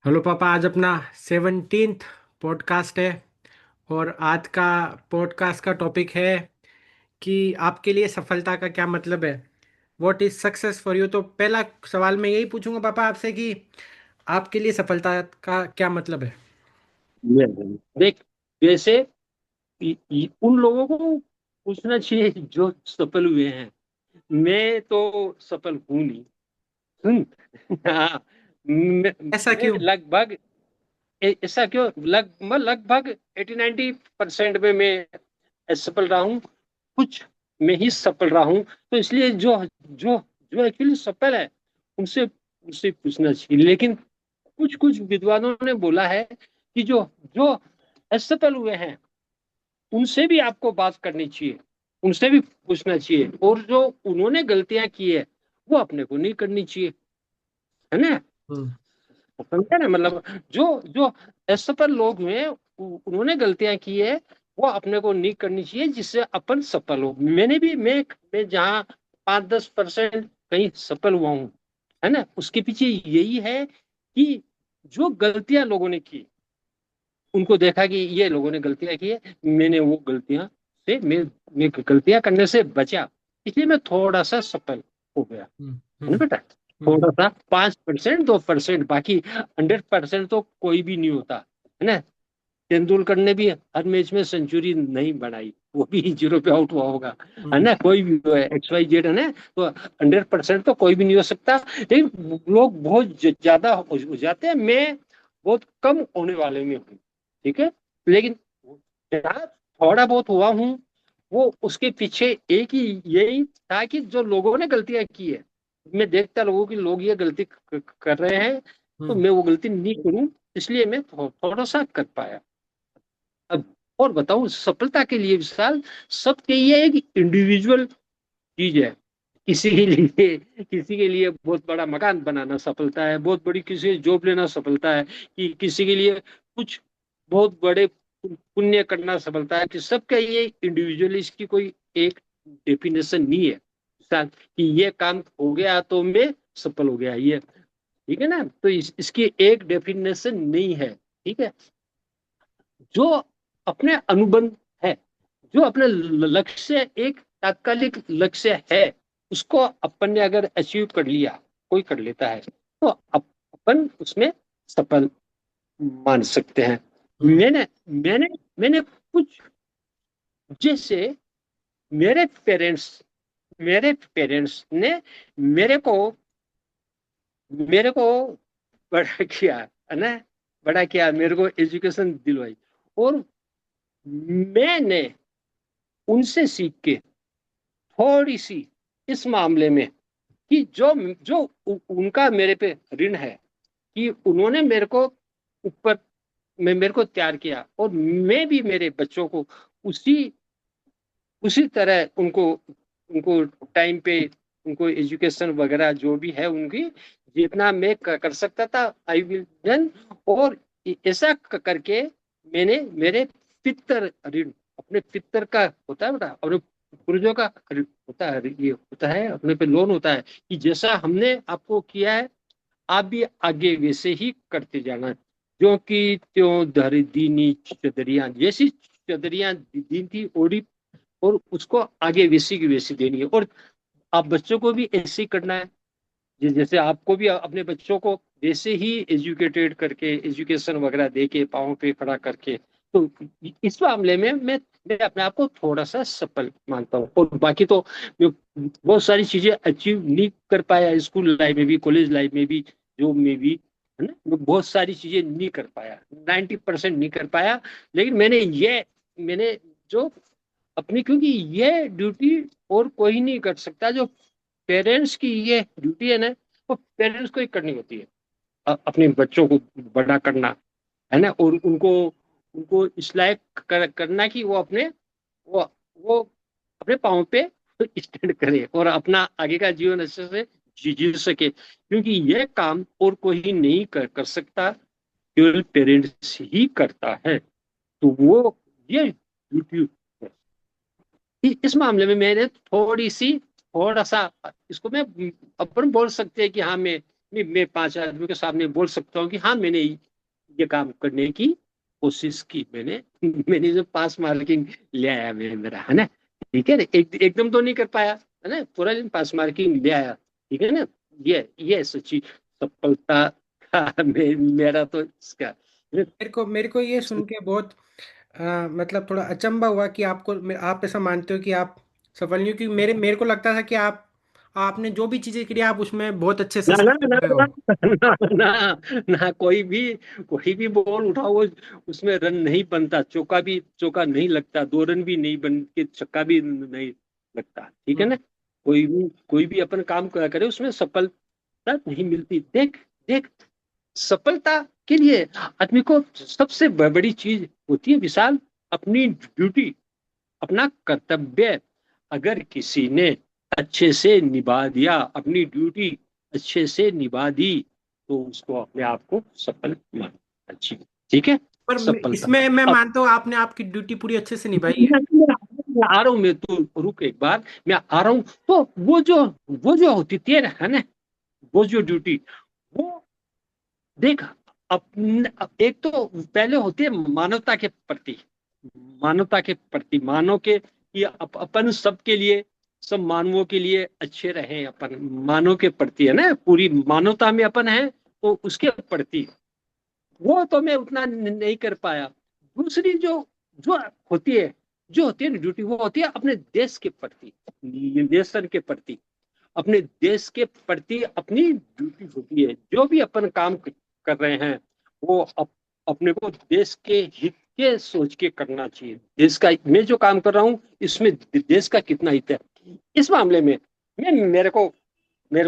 Hello पापा, आज अपना 17th पॉडकास्ट है। और आज का पॉडकास्ट का टॉपिक है कि आपके लिए सफलता का क्या मतलब है। What is success for you. तो पहला सवाल मैं यही पूछूंगा पापा आपसे कि आपके लिए सफलता का क्या मतलब है। ये देख, जैसे उन लोगों को पूछना चाहिए जो सफल हुए हैं। मैं तो सफल हूं नहीं। सुन। हाँ, ऐसा मैं क्यों। लगभग ऐसा क्यों, लगभग 80-90% में मैं सफल रहा हूँ। कुछ में ही सफल रहा हूँ, तो इसलिए जो जो जो एक्चुअली सफल है उनसे उनसे पूछना चाहिए। लेकिन कुछ कुछ विद्वानों ने बोला है कि जो जो असफल हुए हैं उनसे भी आपको बात करनी चाहिए, उनसे भी पूछना चाहिए, और जो उन्होंने गलतियां की है वो अपने को नहीं करनी चाहिए, है ना। हम्म। समझे ना, मतलब जो जो असफल लोग हुए उन्होंने गलतियां की है वो अपने को नहीं करनी चाहिए, जिससे अपन सफल हो। मैंने भी मैं जहाँ 5-10% कहीं सफल हुआ हूँ, है ना, उसके पीछे यही है कि जो गलतियां लोगों ने की उनको देखा कि ये लोगों ने गलतियां की है, मैंने वो गलतियां से मैं गलतियां करने से बचा, इसलिए मैं थोड़ा सा सफल हो गया, हम्म। है ना हम्म। बेटा। थोड़ा सा 5%, 2%, बाकी 100% तो कोई भी नहीं होता, है ना। तेंदुलकर ने भी हर मैच में सेंचुरी नहीं बनाई, वो भी 0 पे आउट हुआ होगा, है हम्म। ना। कोई भी हो, XYZ, है ना। तो 100% तो कोई भी नहीं हो सकता, लेकिन लोग बहुत ज्यादा हो जाते हैं। मैं बहुत कम होने वाले में हूँ, ठीक है। लेकिन जहाँ थोड़ा बहुत हुआ हूँ, वो उसके पीछे एक ही यही था कि जो लोगों ने गलतियां की है, मैं देखता लोगों की लोग ये गलती कर रहे हैं, तो हम्म। मैं वो गलती नहीं करूं, इसलिए मैं थोड़ा सा कर पाया। अब और बताऊं, सफलता के लिए विशाल, सबके ये एक इंडिविजुअल चीज है। किसी के लिए बहुत बड़ा मकान बनाना सफलता है, बहुत बड़ी किसी जॉब लेना सफलता है, कि किसी के लिए कुछ बहुत बड़े पुण्य करना सफलता है, कि सबका ये इंडिविजुअली इसकी कोई एक डेफिनेशन नहीं है साथ, कि ये काम हो गया तो मैं सफल हो गया, ये ठीक है ना। तो इसकी एक डेफिनेशन नहीं है, ठीक है। जो अपने अनुबंध है, जो अपने लक्ष्य, एक तात्कालिक लक्ष्य है, उसको अपन ने अगर अचीव कर लिया, कोई कर लेता है, तो अपन उसमें सफल मान सकते हैं। हम्म। मैंने मैंने मैंने कुछ, जैसे मेरे पेरेंट्स मेरे पेरेंट्स ने मेरे को मेरे को बड़ा किया, है ना, बड़ा किया, मेरे को एजुकेशन दिलवाई, और मैंने उनसे सीख के थोड़ी सी इस मामले में, कि जो जो उनका मेरे पे ऋण है, कि उन्होंने मेरे को ऊपर में मेरे को तैयार किया, और मैं भी मेरे बच्चों को उसी उसी तरह उनको उनको टाइम पे उनको एजुकेशन वगैरह जो भी है उनकी, जितना मैं कर सकता था आई विल डन। और ऐसा करके मैंने मेरे पितर ऋण, अपने पितर का होता है बेटा, अपने पूर्वजों का ऋण होता है, ये होता है अपने पे लोन होता है, कि जैसा हमने आपको किया है आप भी आगे वैसे ही करते जाना। जो कि त्यों धर दीनी चदरिया, जैसी चदरिया दी थी ओडी, और उसको आगे वैसी की वैसी देनी है। और आप बच्चों को भी ऐसे ही करना है, जैसे आपको भी अपने बच्चों को वैसे ही एजुकेटेड करके, एजुकेशन वगैरह दे के, पाँव पे खड़ा करके। तो इस मामले में मैं अपने आप को थोड़ा सा सफल मानता हूँ। और बाकी तो मैं बहुत सारी चीजें अचीव नहीं कर पाया, स्कूल लाइफ में भी, कॉलेज लाइफ में भी, जॉब में भी, है ना। मैं बहुत सारी चीजें नहीं कर पाया, 90% नहीं कर पाया। लेकिन मैंने जो अपनी, क्योंकि ये ड्यूटी और कोई नहीं कर सकता, जो पेरेंट्स की ये ड्यूटी है ना, वो पेरेंट्स को ही करनी होती है। अपने बच्चों को बड़ा करना, है ना, और उनको उनको इस लायक करना कि वो वो अपने पाँव पे स्टैंड करे, और अपना आगे का जीवन अच्छे से जी सके, क्योंकि ये काम और कोई नहीं कर सकता, केवल पेरेंट्स ही करता है। तो वो ये ड्यूटी, इस मामले में मैंने थोड़ा सा, इसको मैं अपन बोल सकते हैं कि हाँ, मैं मैं 5 आदमी के सामने बोल सकता हूँ कि हाँ मैंने ये काम करने की कोशिश की, मैंने मैंने जो पास मार्किंग ले आया मैं, मेरा है ना, ठीक है ना, एकदम तो नहीं कर पाया है ना, पूरा दिन पास मार्किंग ले आया, ठीक है ना। ये सच्ची सफलता का मेरा तो इसका। मेरे को ये सुन के बहुत मतलब थोड़ा अचंभा हुआ कि आप ऐसा मानते हो कि आप सफल नहीं हो, क्योंकि मेरे मेरे को लगता था कि आपने जो भी चीजें करी आप उसमें बहुत अच्छे से ना ना सफल ना हो गए हो। ना ना ना ना, कोई भी बॉल उठाओ वो उसमें रन नहीं बनता, चौका नहीं लगता, 2 रन भी नहीं बन के छक्का भी नहीं लगता, ठीक है हम्म। ना। कोई भी अपन काम करा करे उसमें सफलता नहीं मिलती। देख देख, सफलता के लिए आदमी को सबसे बड़ी चीज होती है विशाल, अपनी ड्यूटी, अपना कर्तव्य। अगर किसी ने अच्छे से निभा दिया अपनी ड्यूटी, अच्छे से निभा दी, तो उसको अपने आप को सफल मानना चाहिए, ठीक है। पर सफलता। इसमें मैं अब मानता हूँ आपने आपकी ड्यूटी पूरी अच्छे से निभाई है। मैं आ रहा हूँ, मैं तो रुक एक बार, मैं आ रहा हूँ। तो वो जो होती थी है ना, वो जो ड्यूटी, वो देख, एक तो पहले होती है मानवता के प्रति, मानवता के प्रति, मानव के कि अपन सबके लिए, सब मानवों के लिए अच्छे रहे, अपन मानव के प्रति है ना, पूरी मानवता में अपन है, तो उसके प्रति वो तो मैं उतना नहीं कर पाया। दूसरी जो जो होती है जो होती है ना ड्यूटी, वो होती है अपने देश के प्रति, नेशन के प्रति, अपने देश के प्रति अपनी ड्यूटी होती है। जो भी अपन काम कर रहे हैं वो अपने को देश के हित के सोच के करना चाहिए। देश का, मैं जो काम कर रहा हूँ इसमें देश का कितना हित है, इस मामले में मैं मेरे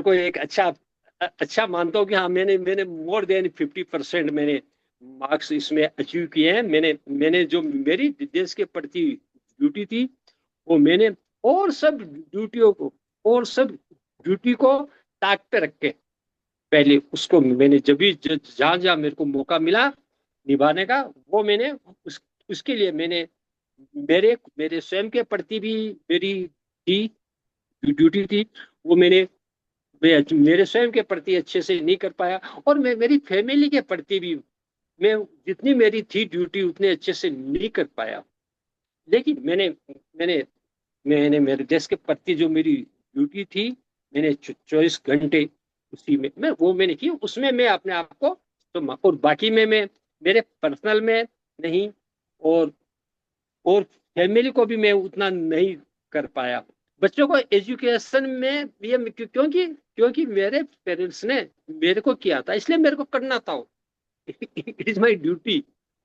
को एक अच्छा मानता हूँ कि हाँ मैंने मैंने मोर देन 50% मैंने मार्क्स इसमें अचीव किए हैं। मैंने जो मेरी देश के प्रति ड्यूटी थी वो मैंने, और सब ड्यूटियों को और सब ड्यूटी को ताक पे रख के पहले उसको मैंने जब भी जहां जहां मेरे को मौका मिला निभाने का, वो मैंने उसके लिए मैंने मेरे मेरे स्वयं के प्रति भी मेरी थी ड्यूटी थी, वो मेरे स्वयं के प्रति अच्छे से नहीं कर पाया, और मैं मेरी फैमिली के प्रति भी मैं जितनी मेरी थी ड्यूटी उतने अच्छे से नहीं कर पाया। लेकिन मैंने मैंने मैंने मेरे देश के प्रति जो मेरी ड्यूटी थी, मैंने 24 घंटे उसी में वो मैंने की, उसमें मैं अपने आप को तो, और बाकी में मैं मेरे पर्सनल में नहीं, और और फैमिली को भी मैं उतना नहीं कर पाया। बच्चों को एजुकेशन में ये क्योंकि मेरे पेरेंट्स ने मेरे को किया था, इसलिए मेरे को करना था। It is my duty.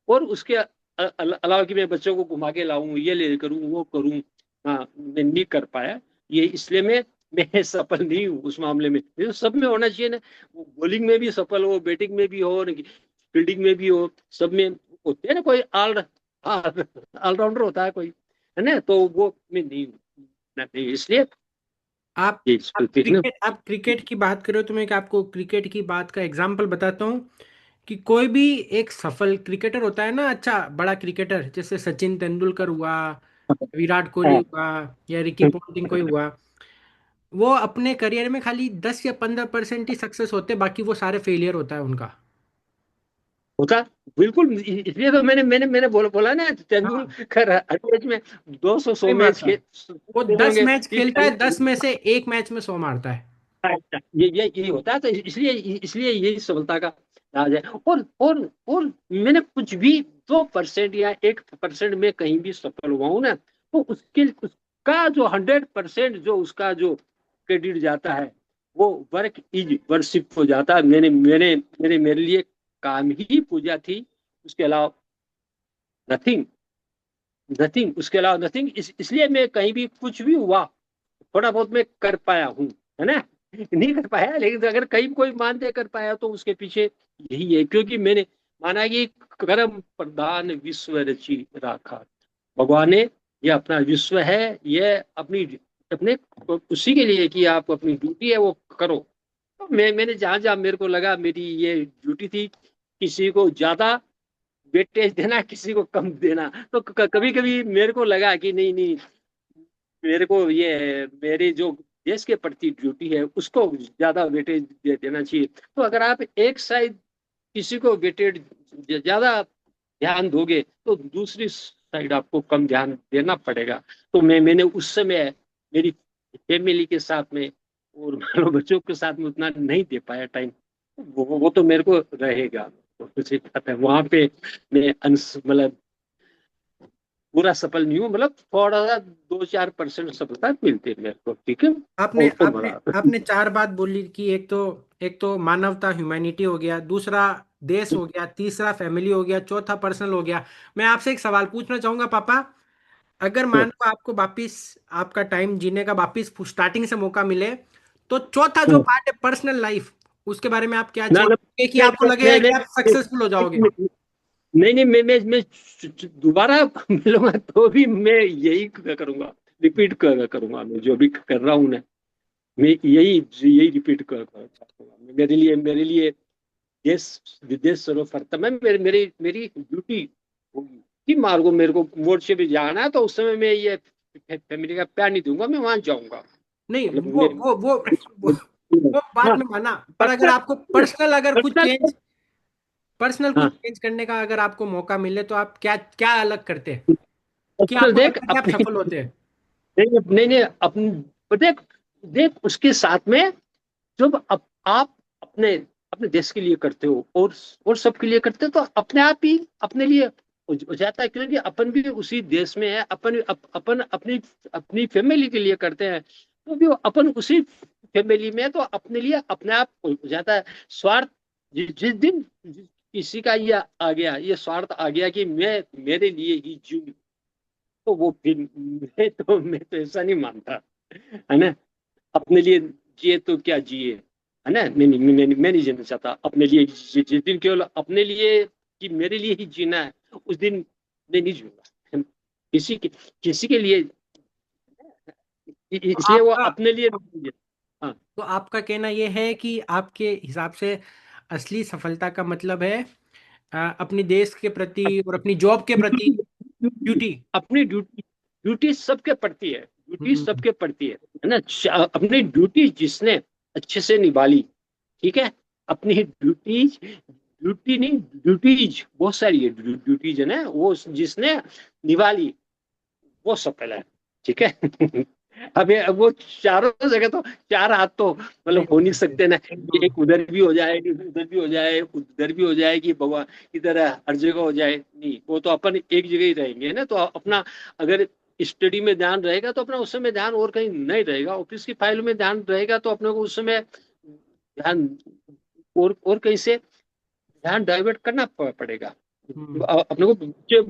और उसके अलावा कि मैं बच्चों को घुमा के लाऊं, ये ले करूं, वो करूं, हाँ मैं नहीं कर पाया। ये इसलिए मैं सफल नहीं हूँ उस मामले में। ये तो सब में होना चाहिए ना, बॉलिंग में भी सफल हो, बैटिंग में भी हो, फील्डिंग में भी हो, सब में होते हैं ना, कोई ऑलराउंडर होता है कोई, है ना, तो वो मैं नहीं हूँ। नहीं, इसलिए आप ये आप क्रिकेट की बात करो तो मैं आपको क्रिकेट की बात का एग्जांपल बताता हूँ कि कोई भी एक सफल क्रिकेटर होता है ना, अच्छा बड़ा क्रिकेटर, जैसे सचिन तेंदुलकर हुआ, विराट कोहली हाँ, हुआ, या रिकी पॉन्टिंग कोई हुआ, वो अपने करियर में खाली 10 या 15% ही सक्सेस होते, बाकी वो सारे फेलियर होता है उनका। होता, बिल्कुल। इसलिए तो मैंने बोला ना, हाँ, तेंदुलकर हर मैच में 200 सही 100 मैच बात है। वो खेलते 10 होंगे मैच कि खेलता है, 10 में से एक मैच में 100 मारता है। ये होता है, तो इसलिए यही सफलता का राज है। और मैंने कुछ भी 2% या 1% में कहीं भी सफल हुआ हूं ना, तो उसका जो 100% जो उसका जो क्रेडिट जाता है, वो वर्क इज वर्शिप हो जाता है। मेरे लिए काम ही पूजा थी, उसके अलावा नथिंग, नथिंग, उसके अलावा नथिंग। इसलिए मैं कहीं भी कुछ भी हुआ थोड़ा बहुत मैं कर पाया हूँ, है ना। नहीं कर पाया, लेकिन अगर कहीं कोई मानते कर पाया तो उसके पीछे यही है, क्योंकि मैंने माना कि कर्म प्रधान विश्व रची राखा, भगवान ने ये अपना विश्व है, ये अपने उसी के लिए कि आप अपनी ड्यूटी है वो करो। तो मैंने जहां जहां मेरे को लगा मेरी ये ड्यूटी थी, किसी को ज्यादा वेटेज देना, किसी को कम देना, तो कभी कभी मेरे को लगा कि नहीं नहीं, मेरे को ये मेरी जो देश के प्रति ड्यूटी है उसको ज्यादा वेटेज देना चाहिए। तो अगर आप एक साइड किसी को वेटेज ज्यादा ध्यान दोगे तो दूसरी साइड आपको कम ध्यान देना पड़ेगा। तो मैंने उस समय मेरी फैमिली के साथ में और मान लो बच्चों के साथ में उतना नहीं दे पाया टाइम। वो तो मेरे को रहेगा, तो मुझे पता है वहां पे मैं मतलब पूरा सफल नहीं हूँ, मतलब थोड़ा सा 2-4% सफलता मिलती है मेरे को, ठीक है। आपने और आपने बड़ा आपने चार बात बोली कि एक तो मानवता, ह्यूमैनिटी हो गया, दूसरा देश हो गया, तीसरा फैमिली हो गया, चौथा पर्सनल हो गया। मैं आपसे एक सवाल पूछना चाहूंगा पापा। अगर मान लो आपको वापिस आपका टाइम जीने का वापिस स्टार्टिंग से मौका मिले, तो चौथा जो पार्ट है पर्सनल लाइफ, उसके बारे में आप क्या ना ना चेंज कि मैं आपको लगेगा कि आप सक्सेसफुल हो जाओगे? नहीं नहीं मैं दोबारा मिलूंगा तो भी मैं यही करूंगा, रिपीट करूंगा। मैं जो भी कर रहा हूँ ना, मैं यही यही रिपीट करूंगा। मेरे लिए देश विदेश सर्वप्रथम है। मेरी मेरी ड्यूटी होगी कि मार्गो मेरे को मोर्च से भी जाना है तो उस समय मैं ये फैमिली का प्यार नहीं दूंगा, मैं वहां जाऊंगा। नहीं, मतलब वो, वो बात हाँ में माना। पर अगर पर्सनल आपको पर्सनल अगर कुछ पर्सनल चेंज पर्सनल कुछ हाँ चेंज करने का अगर आपको मौका मिले, तो आप क्या क्या अलग करते? कि पर्सनल आपको देख लगता है कि आप अपनी सफल होते हैं? नहीं अपनी देख देख उसके साथ में जब आप अपने अपने देश के लिए करते हो और सबके लिए करते हो तो अपने आप ही अपने लिए हो जाता है, क्योंकि अपन भी उसी देश में है। अपन अपनी अपनी फैमिली के लिए करते हैं तो भी अपन उसी फैमिली में है, तो अपने लिए अपने आप हो जाता है। स्वार्थ जिस दिन किसी का ये आ गया, ये स्वार्थ आ गया कि मैं मेरे लिए ही जीऊं, तो वो फिर मैं तो ऐसा नहीं मानता, है ना। अपने लिए जिए तो क्या जिए, है ना। मैं नहीं जीना चाहता अपने लिए। जिस दिन केवल अपने लिए कि मेरे लिए ही जीना है, उस दिन मैं नहीं जीऊंगा किसी के लिए। तो इसलिए वो आपका अपने लिए नहीं जिए। हाँ तो आपका कहना यह है कि आपके हिसाब से असली सफलता का मतलब है अपनी देश के प्रति और अपनी जॉब के प्रति ड्यूटी। अपनी ड्यूटी ड्यूटी सबके प्रति है, ड्यूटी हम्म। सबके प्रति है ना। अपनी ड्यूटी जिसने अच्छे से निभा ली, ठीक है। अपनी ड्यूटी नहीं, ड्यूटीज बहुत सारी है, ड्यूटीज है ना, वो जिसने निभा ली वो सफल है, ठीक है। अब वो चारों जगह तो चार हाथ तो नहीं मतलब हो हो नहीं सकते। सकते ना। एक उधर भी हो जाए, उधर भी हो जाए, उधर भी हो जाए कि भगवान इधर हर जगह हो जाए, नहीं। वो तो अपन एक जगह ही रहेंगे ना। तो अपना अगर स्टडी में ध्यान रहेगा तो अपना उस समय ध्यान और कहीं नहीं रहेगा। ऑफिस की फाइल में ध्यान रहेगा तो अपने को उस समय ध्यान और कहीं से ध्यान डाइवर्ट करना पड़ेगा। हम्म। अपने को बच्चे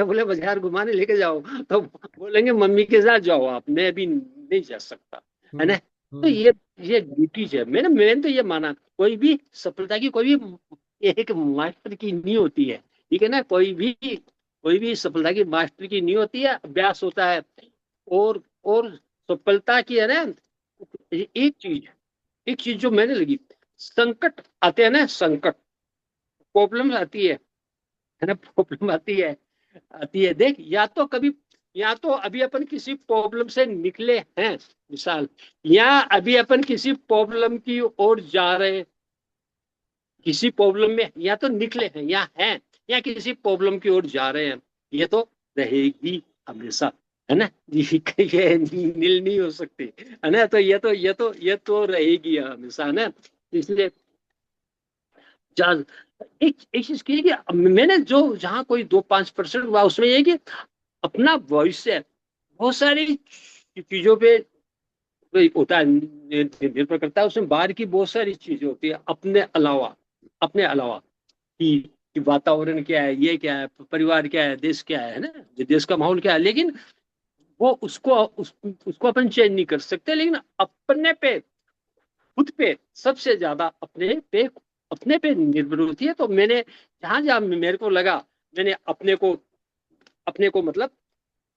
बोले बाजार घुमाने लेके जाओ तो बोलेंगे मम्मी के साथ जाओ आप, मैं अभी नहीं जा सकता, है हम्म। ना। तो हम्म। ये ड्यूटीज है। मैंने तो ये माना कोई भी सफलता की कोई भी एक मास्टर की नहीं होती है, ठीक है ना। कोई भी सफलता की मास्टर की नहीं होती है, अभ्यास होता है। और सफलता की है ना, एक चीज एक चीज जो मैंने लगी, संकट आते हैं ना, संकट प्रॉब्लम आती है ना, प्रॉब्लम आती है देख। या तो अभी अपन किसी प्रॉब्लम से निकले हैं, मिसाल, या अभी अपन किसी प्रॉब्लम की ओर जा रहे हैं, किसी प्रॉब्लम में या तो निकले हैं या हैं, या किसी प्रॉब्लम की ओर जा रहे हैं। ये तो रहेगी हमेशा, है ना। ये नील नहीं हो सकती, है ना। तो ये तो रहेगी हमेशा, है ना। इसलिए एक चीज की है कि मैंने जो जहाँ कोई 2-5% हुआ उसमें ये है कि अपना भविष्य बहुत सारी चीजों पे होता है, निर्भर करता है। उसमें बाहर की बहुत सारी चीजें होती है अपने अलावा कि वातावरण क्या है, ये क्या है, परिवार क्या है, देश क्या है ना, देश का माहौल क्या है। लेकिन वो उसको अपन चेंज नहीं कर सकते। लेकिन अपने पे, खुद पे सबसे ज्यादा अपने पे निर्भर होती है। तो मैंने जहां जहां मेरे को लगा, मैंने अपने को मतलब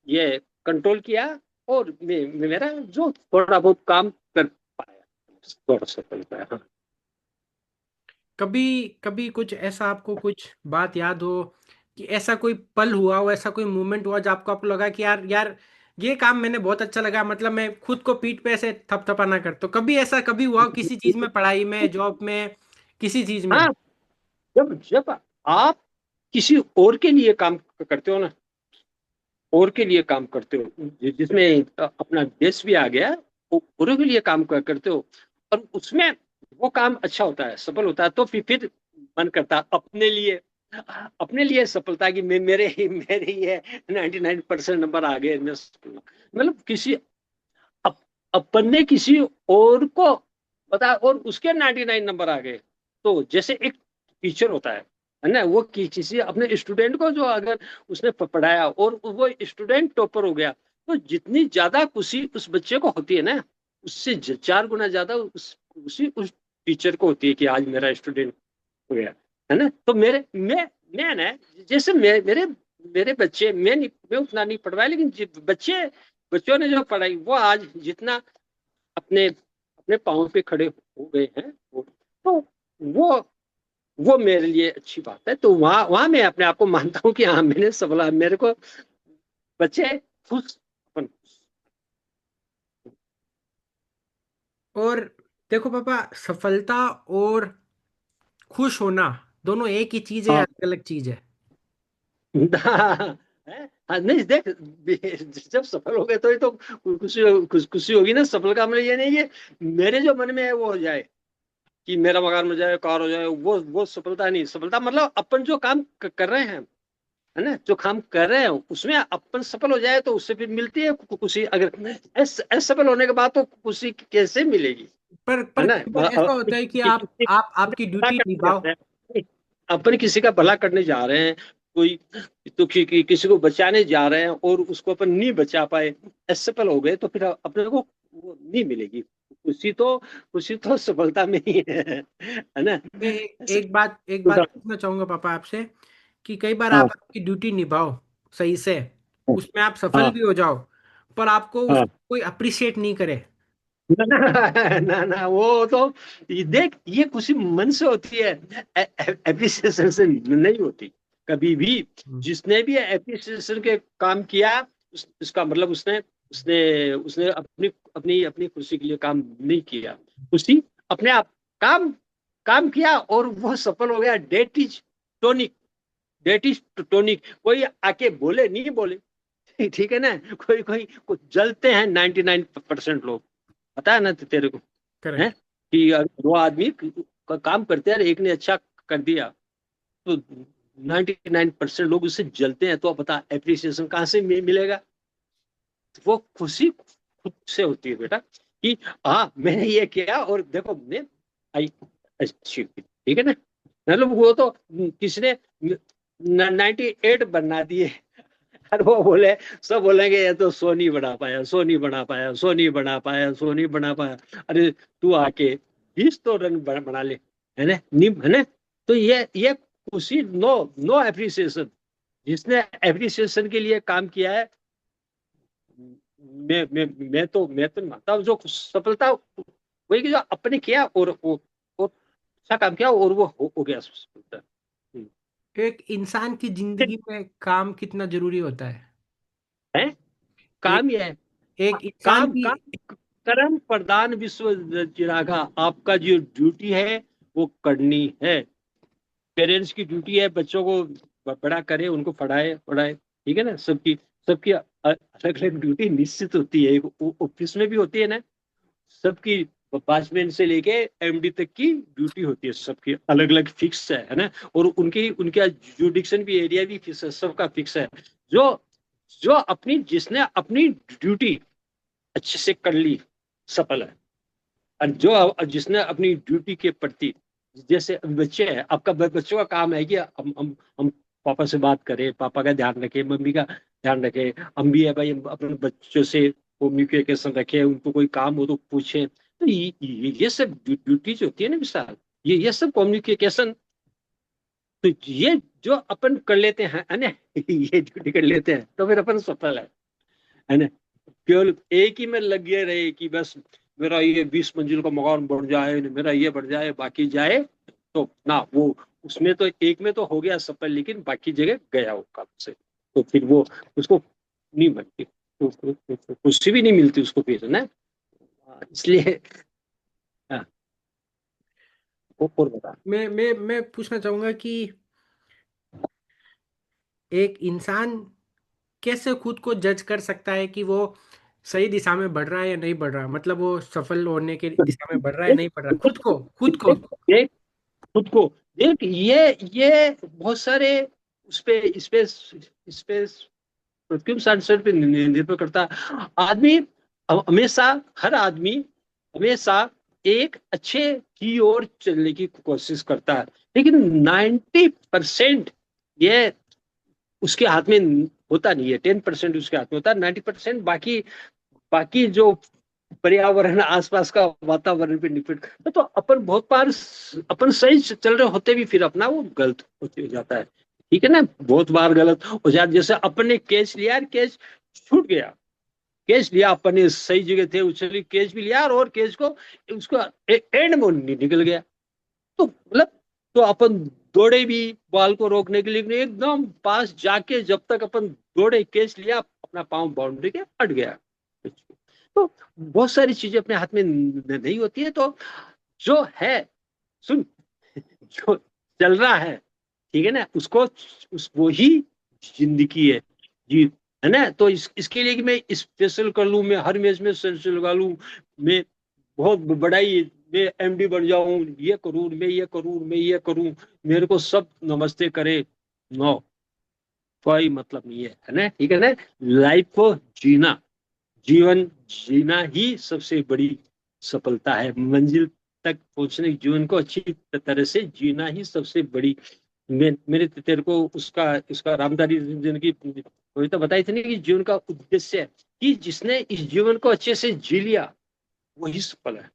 ये कंट्रोल किया, और मेरा जो थोड़ा बहुत काम कर पाया, थोड़ा सा कर पाया। हाँ कभी कभी कुछ ऐसा आपको कुछ बात याद हो कि ऐसा कोई पल हुआ हो, ऐसा कोई मोमेंट हुआ जब आपको लगा कि यार यार ये काम मैंने बहुत अच्छा लगा, मतलब मैं खुद को पीठ पे ऐसे थपथपाना करता हूँ। कभी ऐसा कभी हुआ किसी चीज में, पढ़ाई में, जॉब में, किसी चीज में? हाँ, जब जब आप किसी और के लिए काम करते हो ना, और के लिए काम करते हो, जिसमें अपना देश भी आ गया, औरों के लिए काम करते हो, और उसमें वो काम अच्छा होता है, सफल होता है, तो फिर मन करता है अपने लिए सफलता की, मेरे ये 99% नंबर आ गए, मैं मतलब किसी अप, अपने किसी और को बता और उसके 99 नंबर आ गए। तो जैसे एक टीचर होता है ना, वो किसी अपने स्टूडेंट को जो अगर उसने पढ़ाया और वो स्टूडेंट टॉपर हो गया, तो जितनी ज्यादा खुशी उस बच्चे को होती है ना, उससे 4 गुना ज्यादा उस टीचर को होती है कि आज मेरा स्टूडेंट हो गया, है ना। तो मैं ना, जैसे मेरे मेरे बच्चे, मैं उतना नहीं पढ़वाया, लेकिन बच्चों ने जो पढ़ाई, वो आज जितना अपने अपने पाँव पे खड़े हो गए हैं, तो वो वो मेरे लिए अच्छी बात है। तो वहां वहां मैं अपने आप को मानता हूँ कि हाँ, मैंने सफला, मेरे को बच्चे खुश, अपन और देखो पापा, सफलता और खुश होना दोनों एक ही चीज है, हाँ। अलग अलग चीज है? हाँ, नहीं देख, जब सफल हो गए तो ये तो खुशी होगी ना। सफल का मतलब ये नहीं है मेरे जो मन में है वो हो जाए, कि मेरा मकान हो जाए, कार हो जाए, वो सफलता नहीं। सफलता मतलब अपन जो काम कर रहे हैं, है ना, जो काम कर रहे हैं उसमें अपन सफल हो जाए, तो उससे फिर मिलती है खुशी। अगर असफल होने के बाद तो खुशी कैसे मिलेगी, है पर ना। कई बार ऐसा होता है कि आप आपकी भला ड्यूटी करने जा निभाओ। रहे हैं, अपन किसी का भला करने जा रहे हैं, कोई तो किसी को बचाने जा रहे हैं और उसको अपन नहीं बचा पाए, असफल हो गए, तो फिर अपने को वो नहीं मिलेगी खुशी तो सफलता में ही है ना। मैं ऐसे एक बात पूछना चाहूंगा पापा आपसे, कि कई बार हाँ आप आपकी ड्यूटी निभाओ सही से, उसमें आप सफल हाँ भी हो जाओ, पर आपको हाँ। उसको कोई अप्रिशिएट नहीं करे। ना ना ना, वो तो ये देख, ये खुशी मन से होती है, एप्रिसिएशन से नहीं होती कभी भी। हम्म। जिसने भी एप्रिसिएशन के काम किया, उसका मतलब उसने उसने उसने अपनी अपनी अपनी खुशी के लिए काम नहीं किया। खुशी अपने आप, काम काम किया और वो सफल हो गया, that is tonic, that is tonic. कोई आके बोले नहीं बोले, ठीक है ना। कोई कोई कुछ जलते हैं 99% लोग, पता है ना तेरे को, है करेक्ट। कि अगर दो आदमी का काम करते हैं और एक ने अच्छा कर दिया, तो 99% लोग उससे जलते हैं। तो आप बता एप्रिसिएशन कहाँ से मिलेगा? वो खुशी खुद से होती है बेटा, कि हाँ मैंने ये किया और देखो मैं आई अच्छी हुई, ठीक है ना। मतलब वो तो किसी ने 98 बना दिए, और वो बोले, सब बोलेंगे ये तो सो नहीं बना पाया, सो नहीं बना पाया, सो नहीं बना पाया, सो नहीं बना पाया। अरे तू आके 20 तो रन बना ले, है ना, नहीं है ना। तो ये खुशी, नो नो एप्रिसिएशन। जिसने एप्रिसिएशन के लिए काम किया है, मैं तो मानता हूँ जो सफलता वही कि जो अपने किया और अच्छा काम किया और वो हो गया सफलता। एक इंसान की जिंदगी में काम कितना जरूरी होता है? है, एक काम ही है। एक इंसान काम की। काम कर्म प्रधान विश्व चिरागा, आपका जो ड्यूटी है वो करनी है। पेरेंट्स की ड्यूटी है बच्चों को बड़ा करे, उनको पढ़ाए पढ़ाए, ठीक है ना। सबकी सबकी अलग अलग ड्यूटी निश्चित होती है, ऑफिस में भी होती है ना सबकी। वॉचमैन से लेके एमडी तक की ड्यूटी होती है, सबकी अलग अलग फिक्स है ना। और उनकी उनका जुडिक्शन भी, एरिया भी फिक्स है, सबका फिक्स है। जो जो अपनी जिसने अपनी ड्यूटी अच्छे से कर ली, सफल है। और जो जिसने अपनी ड्यूटी के प्रति, जैसे अभी बच्चे हैं, आपका बच्चों का काम है कि हम पापा से बात करें, पापा का ध्यान रखें, मम्मी का ध्यान रखें। हम भी है भाई, हम अपने बच्चों से कम्युनिकेशन रखें, उनको कोई काम हो तो पूछें। तो ये सब ड्यूटी जो होती है ना विशाल, ये सब कम्युनिकेशन, तो ये जो अपन कर लेते हैं, है ना, ये ड्यूटी कर लेते हैं, तो फिर अपन सफल है ना। केवल एक ही में लगे रहे कि बस मेरा ये 20 मंजिल का मकान बढ़ जाए, मेरा ये बढ़ जाए, बाकी जाए, तो ना वो, उसमें तो एक में तो हो गया सफल, लेकिन बाकी जगह गया वो काम से, तो फिर वो उसको नहीं बनती। कुछ भी नहीं मिलती उसको फिर ना। इसलिए हाँ, और बता। मैं पूछना चाहूंगा कि एक इंसान कैसे खुद को जज कर सकता है कि वो सही दिशा में बढ़ रहा है या नहीं बढ़ रहा, मतलब वो सफल होने की दिशा में बढ़ रहा है देख नहीं बढ़ रहा, देख खुद को। देख देख खुद को देख, ये बहुत सारे उस पे इस पे कृत्रिम सांसद पे निर्भर करता है। आदमी हमेशा, हर आदमी हमेशा एक अच्छे की ओर चलने की कोशिश करता है, लेकिन 90% ये उसके हाथ में होता नहीं है। 10% उसके हाथ में होता है, 90% बाकी बाकी जो पर्यावरण, आसपास का वातावरण पे डिपेंड करता है। तो अपन बहुत बार अपन सही चल रहे होते भी फिर अपना वो गलत होते हो जाता है। ठीक है ना, बहुत बार गलत हो जाता। जैसे अपन ने कैच लिया, कैच छूट गया, कैच लिया अपन ने, सही जगह थे उछली, कैच भी लिया और कैच को उसको एंड में निकल गया। तो मतलब, तो अपन दौड़े भी बॉल को रोकने के लिए, लेकिन एकदम पास जाके जब तक अपन दौड़े, कैच लिया, अपना पाँव बाउंड्री के अट गया। तो बहुत सारी चीजें अपने हाथ में नहीं होती है। तो जो है, सुन, जो चल रहा है, ठीक है ना, वो ही जिंदगी है जी, है ना। तो इसके लिए कि मैं स्पेशल कर लूं, मैं हर मैच में सेंचुरी लगा लूं, मैं बहुत बड़ाई, मैं एमडी बन जाऊं, ये करूं, मैं ये करूं, मैं ये करूं, मेरे को सब नमस्ते करे, नो, कोई मतलब नहीं है ना। ठीक है ना, लाइफ को जीना, जीवन जीना ही सबसे बड़ी सफलता है। मंजिल तक पहुंचने, जीवन को अच्छी तरह से जीना ही सबसे बड़ी। मेरे तेरे को उसका उसका रामधारी जिंदगी कविता बताई थी ना, कि जीवन का उद्देश्य है कि जिसने इस जीवन को अच्छे से जी लिया वही सफल है।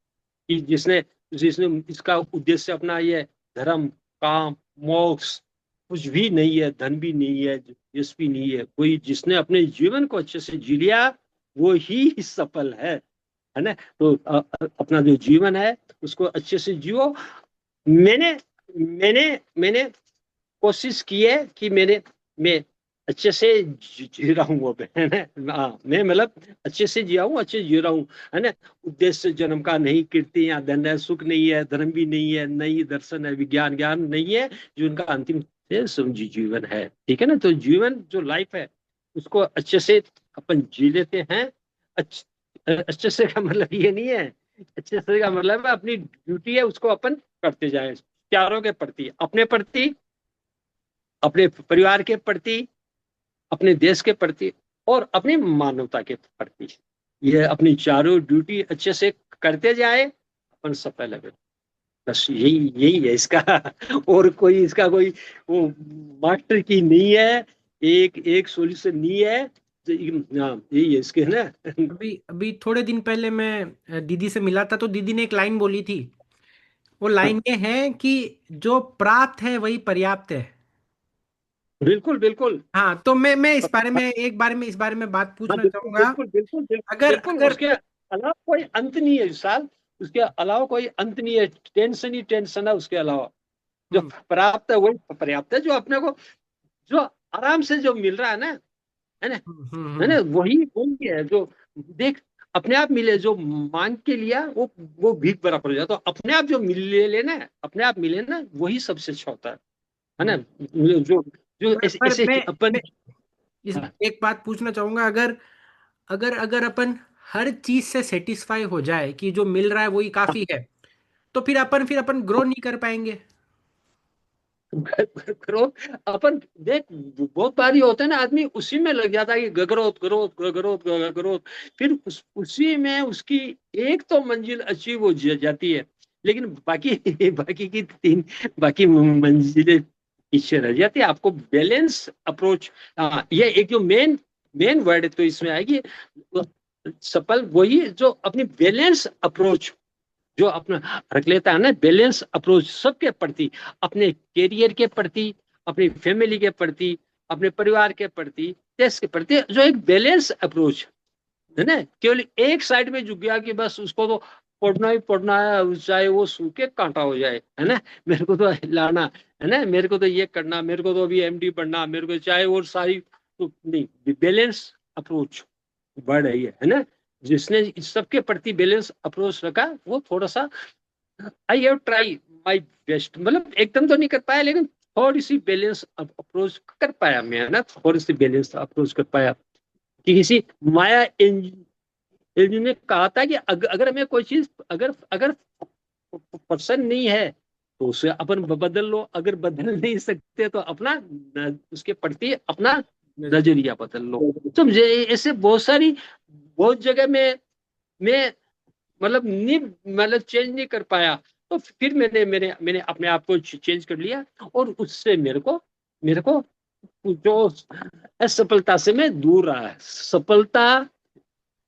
कि जिसने जिसने इसका उद्देश्य अपना ये धर्म, काम, मोक्ष कुछ भी नहीं है, धन भी नहीं है, यश भी नहीं है, कोई जिसने अपने जीवन को अच्छे से जी लिया वो ही सफल है ना। तो अपना जो जीवन है उसको अच्छे से जियो। मैंने मैंने मैंने कोशिश की है कि मैं अच्छे से जी रहा हूँ अब, है ना। हाँ, मैं मतलब अच्छे से जिया हूँ, अच्छे जी रहा हूँ, है ना। उद्देश्य जन्म का नहीं, कीर्ति या धन है, सुख नहीं है, धर्म भी नहीं है, नहीं दर्शन है, विज्ञान ज्ञान नहीं है, जो उनका अंतिम से समझी जीवन है। ठीक है ना, तो जीवन जो लाइफ है उसको अच्छे से अपन जी लेते हैं। अच्छे से का मतलब ये नहीं है, अच्छे से का मतलब है अपनी ड्यूटी है उसको अपन करते जाए, प्यारों के प्रति, अपने प्रति, अपने परिवार के प्रति, अपने देश के प्रति और अपनी मानवता के प्रति। ये अपनी चारों ड्यूटी अच्छे से करते जाए, अपन सफल है। बस यही यही है इसका। और कोई इसका कोई वो मास्टर की नहीं है, एक एक सॉल्यूशन नहीं है। हाँ, यही है इसके, है ना। अभी अभी थोड़े दिन पहले मैं दीदी से मिला था, तो दीदी ने एक लाइन बोली थी। वो हाँ, लाइन ये है कि जो प्राप्त है वही पर्याप्त है। बिल्कुल बिल्कुल। हाँ, तो मैं इस बारे में एक बारे में इस बारे में बात हाँ, पूछना बिल्कुल चाहूंगा। बिल्कुल बिल्कुल बिल्कुल अगर बिल्कुल, अगर उसके अलावा कोई अंत नहीं है विशाल। उसके अलावा कोई अंत नहीं है, टेंशन ही टेंशन है उसके अलावा। जो हम्म प्राप्त है वही पर्याप्त है, जो अपने को जो आराम से जो मिल रहा है ना, हम्म हम्म है हम्म, ना, वही वही है जो देख अपने आप मिले। जो मांग के लिया वो भीख बराबर हो जाता, तो अपने आप जो मिले लेना, अपने आप मिले ना, वही सबसे अच्छा होता है ना। हम्म। जो जो ऐसे पर ऐसे अपन, मैं इस हाँ, एक बात पूछना चाहूंगा। अगर अगर अगर अपन हर चीज से सेटिस्फाई हो जाए कि जो मिल रहा है वही काफी है, तो फिर अपन ग्रो नहीं कर पाएंगे। करो अपन। देख बहुत बारी होता है ना, आदमी उसी में लग जाता है कि ग्रोथ ग्रोथ ग्रोथ ग्रोथ, फिर उसी में उसकी एक तो मंजिल अचीव हो जाती है, लेकिन बाकी बाकी की तीन बाकी मंजिलें पीछे रह जाती है। आपको बैलेंस अप्रोच, ये एक जो मेन मेन वर्ड तो इसमें आएगी, सफल वही जो अपनी बैलेंस अप्रोच जो अपना रख लेता है ना, बैलेंस अप्रोच सबके प्रति, अपने कैरियर के प्रति, अपनी फैमिली के प्रति, अपने परिवार के प्रति, देश के प्रति, जो एक बैलेंस अप्रोच है ना। केवल एक साइड में झुक गया कि बस उसको तो पढ़ना ही पढ़ना है, चाहे वो सूखे कांटा हो जाए, है ना, मेरे को तो लाना है ना, मेरे को तो ये करना, मेरे को तो अभी एमडी पढ़ना, मेरे को चाहे वो सारी, तो नहीं, बैलेंस अप्रोच, बढ़ रही है ना। जिसने इस सबके प्रति बैलेंस अप्रोच रखा वो थोड़ा सा, I have try my best, मतलब एकदम तो नहीं कर पाया लेकिन थोड़ी सी बैलेंस अप्रोच कर पाया मैं, है ना, थोड़ी सी बैलेंस अप्रोच कर पाया। कि किसी माया एलजी ने कहा था कि अगर हमें कोई चीज अगर अगर पसंद नहीं है तो उसे अपन बदल लो, अगर बदल नहीं सकते तो अपना उसके प्रति अपना नजरिया। नजरिया बदल लो। तो मुझे ऐसे बहुत सारी, बहुत जगह में मैं मतलब नहीं, मतलब चेंज नहीं कर पाया। तो फिर मैंने मैंने मैंने अपने आप को चेंज कर लिया, और उससे मेरे को जो असफलता से मैं दूर रहा। सफलता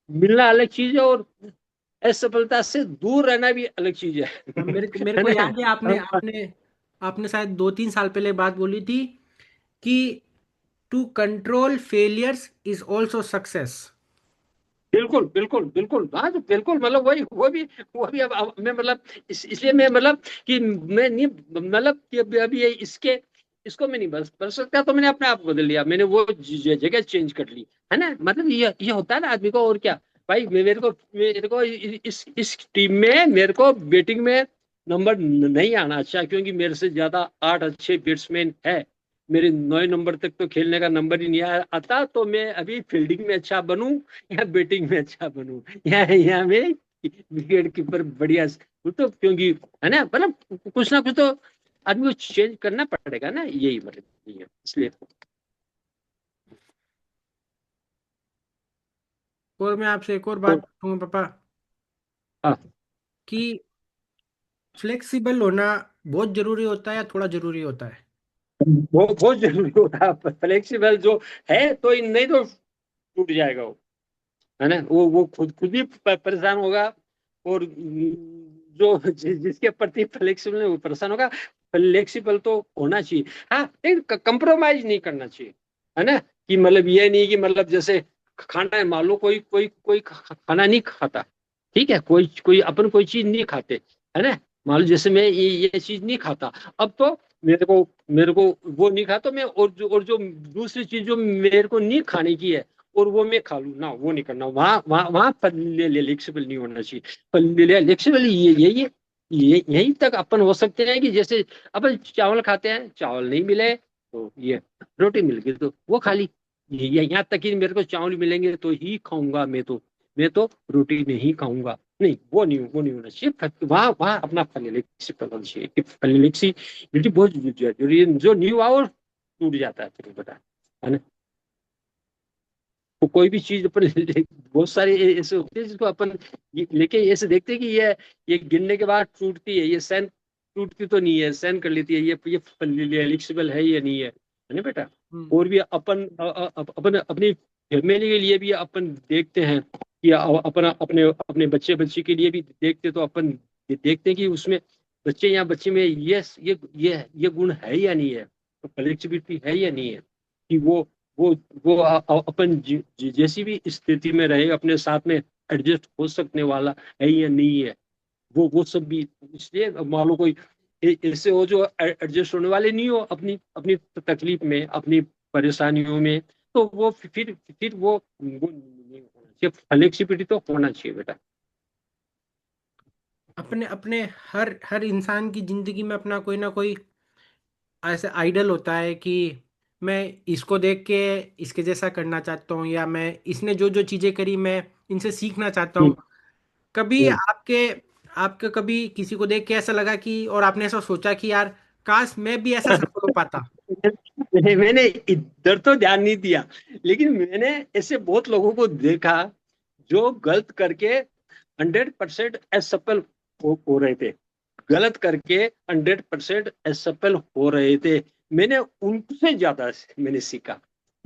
मिलना अलग चीज है, और असफलता से दूर रहना भी अलग चीज है। हाँ, मेरे है को ना। याद है, आपने आपने आपने शायद 2-3 साल पहले बात बोली थी कि to control failures is also success. बिल्कुल बिल्कुल बिल्कुल, हाँ तो बिल्कुल, मतलब वही वो भी अब मैं मतलब इसलिए मैं मतलब कि मैं नहीं, मतलब कि अभी ये इसको मैं नहीं बदल सकता, तो मैंने अपने आप को बदल लिया, मैंने वो जगह चेंज कर ली, है ना। मतलब ये होता है ना आदमी को, और क्या। भाई मेरे को इस टीम में मेरे को बैटिंग में नंबर नहीं आना अच्छा, क्योंकि मेरे से ज्यादा 8 अच्छे बैट्समैन है। मेरे 9 नंबर तक तो खेलने का नंबर ही नहीं आता, तो मैं अभी फील्डिंग में अच्छा बनूं या बैटिंग में अच्छा बनूं, या मैं विकेट कीपर बढ़िया। वो तो क्योंकि, है ना, मतलब कुछ ना कुछ तो आदमी को चेंज करना पड़ेगा ना, यही मतलब ये है इसलिए। और मैं आपसे एक और तो बात पूछूंगा पापा, हाँ, कि फ्लेक्सिबल होना बहुत जरूरी होता है या थोड़ा जरूरी होता है? वो बहुत जरूरी होता है फ्लेक्सिबल जो है, तो नहीं तो टूट जाएगा वो, है ना। वो खुद खुद ही परेशान होगा, और जो जिसके प्रति फ्लेक्सिबल है वो परेशान होगा। फ्लेक्सिबल तो होना चाहिए, हाँ, लेकिन कंप्रोमाइज नहीं करना चाहिए, है ना। कि मतलब ये नहीं कि मतलब जैसे खाना है, मान लो कोई कोई कोई खाना नहीं खाता, ठीक है, कोई कोई अपन कोई चीज नहीं खाते, है ना। मान लो जैसे मैं ये चीज नहीं खाता, अब तो मेरे को वो नहीं खाता मैं, और जो दूसरी चीज जो मेरे को नहीं खाने की है और वो मैं खा लूँ ना, वो नहीं करना, वहां फ्लेक्सिबल नहीं होना चाहिए। फ्लेक्सिबल यही तक अपन हो सकते हैं कि जैसे अपन चावल खाते हैं, चावल नहीं मिले तो ये रोटी मिल गई तो वो खा ली। यहाँ तक कि मेरे को चावल मिलेंगे तो ही खाऊंगा, मैं तो रोटी नहीं खाऊंगा, नहीं, वो नहीं होना चाहिए। वहां वहां अपना फ्लेक्सिबल होना चाहिए। फ्लेक्सिबिलिटी बहुत जरूरी है, जो न्यू आवर टूट जाता है फिर बता, है ना। वो कोई भी चीज अपन बहुत सारे ऐसे होते हैं जिसको अपन लेके ऐसे देखते हैं कि ये गिरने के बाद टूटती है, ये सहन, टूटती तो नहीं है, सहन कर लेती है, ये फ्लेक्सिबल है या नहीं है ना बेटा। हम्म। और भी अपन अपन अपनी फैमिली के लिए भी अपन देखते हैं कि अपन अपने अपने बच्चे बच्चे के लिए भी देखते, तो अपन देखते हैं कि उसमें बच्चे या बच्चे में ये गुण है या नहीं है, फ्लेक्सिबिलिटी है या नहीं है, कि वो वो अपन जैसी भी स्थिति में रहे अपने साथ में एडजस्ट हो सकने वाला है या नहीं है, वो सब भी। इसलिए मान लो कोई ऐसे हो जो एडजस्ट होने वाले नहीं हो अपनी अपनी तकलीफ में, अपनी परेशानियों में, तो वो फिर वो नहीं होना चाहिए। फ्लेक्सिबिलिटी तो होना चाहिए बेटा। अपने अपने हर हर इंसान की जिंदगी में अपना कोई ना कोई ऐसे आइडल होता है कि मैं इसको देख के इसके जैसा करना चाहता हूँ, या मैं इसने जो जो चीजें करी मैं इनसे सीखना चाहता हम्म, हूँ। कभी हम्म। आपके आपके कभी किसी को देख के ऐसा लगा कि, और आपने ऐसा सोचा कि यार काश मैं भी ऐसा सफल हो पाता? मैंने इधर तो ध्यान नहीं दिया, लेकिन मैंने ऐसे बहुत लोगों को देखा जो गलत करके 100% असफल हो रहे थे, गलत करके 100% असफल हो रहे थे। मैंने उनसे ज्यादा मैंने सीखा,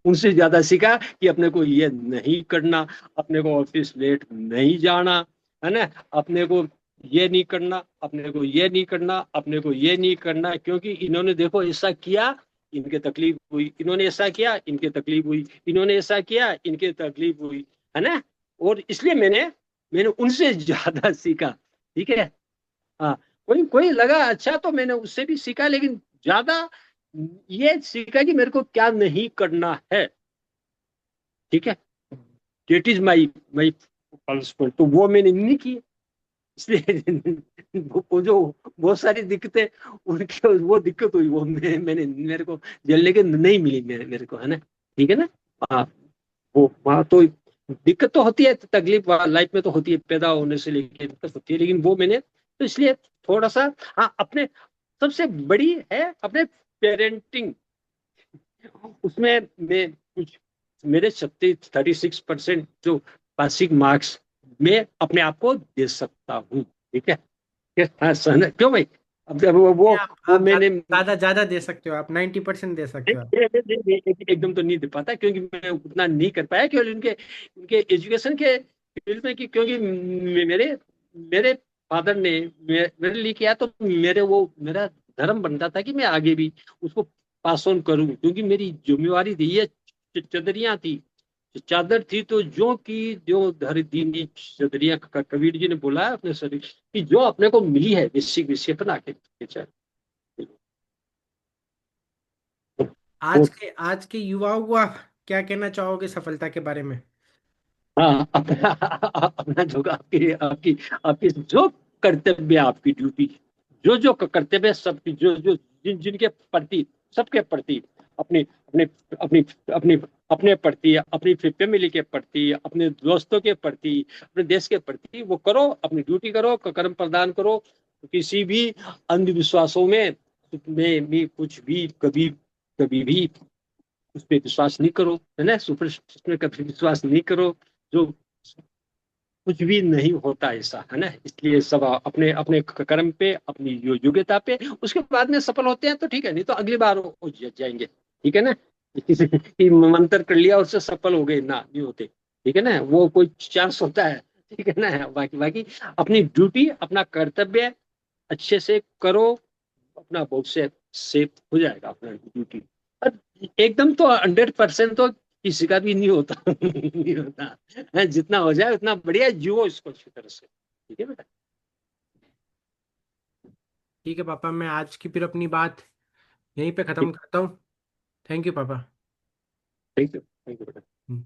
उनसे ज्यादा सीखा कि अपने को ये नहीं करना, अपने को ऑफिस लेट नहीं जाना, है ना, अपने को ये नहीं करना, अपने को ये नहीं करना, अपने को ये नहीं करना, क्योंकि इन्होंने देखो ऐसा किया, इनके तकलीफ हुई, इन्होंने ऐसा किया, इनके तकलीफ हुई, इन्होंने ऐसा किया, इनके तकलीफ हुई, है ना। और इसलिए मैंने मैंने उनसे ज्यादा सीखा, ठीक है। हाँ, कोई कोई लगा अच्छा तो मैंने उससे भी सीखा, लेकिन ज्यादा ये सीखा कि मेरे को क्या नहीं करना है, ठीक है। That is my my plus point. तो वो मैंने नहीं की, इसलिए वो जो बहुत सारी दिक्कतें, उनके वो दिक्कत हुई, वो मैंने मेरे को झेलने के नहीं मिली मेरे को, है ना। ठीक है ना। हाँ, वो वहाँ तो दिक्कत तो होती है, तकलीफ लाइफ में तो होती है, पैदा होने से लेके दिक्कत होती है, लेकिन वो मैंने तो इसलिए थोड़ा सा, हाँ, अपने सबसे बड़ी है अपने पेरेंटिंग, उसमें मैं कुछ मेरे 36% जो पासिंग मार्क्स में अपने आप को दे सकता हूँ। ठीक है। हाँ, क्यों भाई? अब नहीं, आप वो आप मैंने ज्यादा ज्यादा दे सकते हो, आप 90% दे सकते हो आप। एकदम तो नहीं दे पाता, क्योंकि मैं उतना नहीं कर पाया, केवल उनके उनके एजुकेशन के फील्ड में, क्योंकि मेरे मेरे फादर ने मेरे लिए किया, तो मेरा धर्म बनता था कि मैं आगे भी उसको पास ऑन करूं, क्योंकि मेरी जिम्मेवारी थी, ये चदरियां थी, चादर थी, तो जो की जो धर दीनी चदरियां, कबीर जी ने बोला है अपने शरीर कि जो अपने को मिली है बेसिक विषय बना के चल। वो, आज के युवाओं को आप क्या कहना चाहोगे सफलता के बारे में? हाँ, अपना जो आपकी आपकी आपकी जो कर्तव्य है, आपकी ड्यूटी, जो जो कर्तव्य है, सबकी जो जो जिनके प्रति, सबके प्रति, अपनी अपने अपनी अपनी अपने प्रति, अपनी फैमिली के प्रति, अपने दोस्तों के प्रति, अपने देश के प्रति, वो करो, अपनी ड्यूटी करो, कर्म प्रदान करो। किसी भी अंधविश्वासों में भी कुछ भी कभी कभी भी उस पर विश्वास नहीं करो, है ना, सुपर में कभी विश्वास नहीं करो। जो कुछ भी नहीं होता ऐसा, है ना, इसलिए सब अपने अपने कर्म पे, अपनी योग्यता पे, उसके बाद में सफल होते हैं तो ठीक है, नहीं तो अगली बार वो जाएंगे। ठीक है ना। किसी की मंत्र कर लिया, उससे सफल हो गए ना, नहीं होते। ठीक है ना, वो कोई चांस होता है। ठीक है ना, बाकी बाकी अपनी ड्यूटी, अपना कर्तव्य अच्छे से करो, अपना बहुत से सेफ हो जाएगा अपना ड्यूटी। और एकदम तो 100% तो किसी का भी नहीं होता। नहीं होता है, जितना हो जाए उतना बढ़िया, जियो इसको अच्छी तरह से। ठीक है बेटा। ठीक है पापा, मैं आज की फिर अपनी बात यहीं पे खत्म ठीक। करता हूँ। थैंक यू पापा। थैंक यू, थैंक यू बेटा। हम्म।